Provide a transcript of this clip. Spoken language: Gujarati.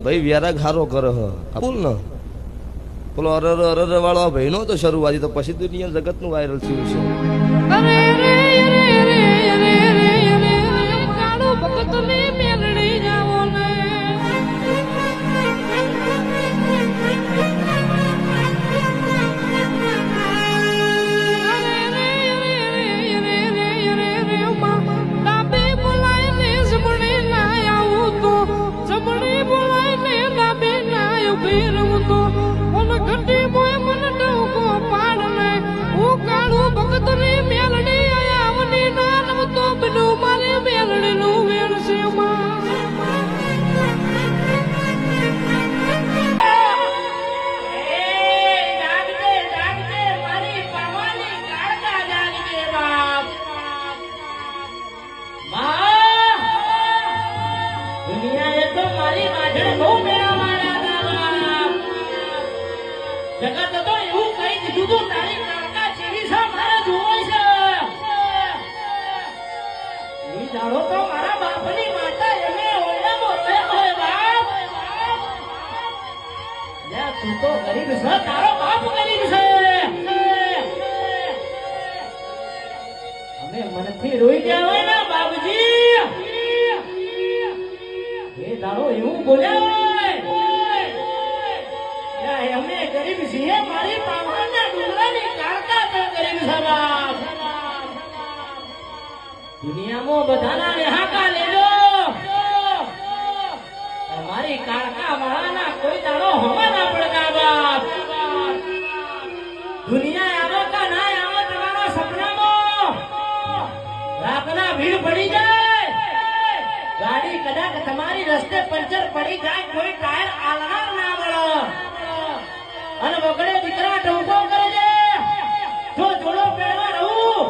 ભાઈ વ્યારા ઘારો કરે હ બોલ ને પેલો અરર વાળો ભાઈ નો તો શરૂઆતી તો પછી દુનિયા જગત નું વાયરલ થયું છે. અરે રે રે રે રે રે કાળો ભગત ને મેલડી જાવો ને અરે રે રે રે રે રે ડાબે બોલાય ને જમણે ના આવું તો જમણે બોલાય ને ડાબે ના ઉભી રહું તો ઓન ઘટી મોય મન ડોકો પાડ ને હું કાળો ભગત ને મેલડી આવની નામ તો બનું મારે મેલડી નું વેણ છે જગત તો એવું કઈ દીધું તું તારી કાકા ચીવી છે મારે જોવાય છે ઈ દાડો તો મારા બાપની માતા એને ઓળામાં થયો હોય બાપ લે તું તો ગરીબ છે તારો બાપ ગરીબ છે અમે મનથી રોઈ ગયા હોય ને બાપજી એ દાડો એવું બોલ્યા અમે ગરીબ છીએ મારી પાવાના ડુંગરાની કાળકા તો ગરીબ સવાબ દુનિયામાં બધાના રેહાકા લેજો તમારી કાળકા વાળાના કોઈ દાડો હવા ના પડતા બાપ દુનિયા આવે કે ના આવે તમારા સપનામાં રાતના ભીડ પડી જાય ગાડી કદાચ તમારી રસ્તે પંચર પડી જાય કોઈ ટાયર આલના ના મળે અને વગડે દીકરા ટોકો કરે છે જો જોડો પહેરવા રહું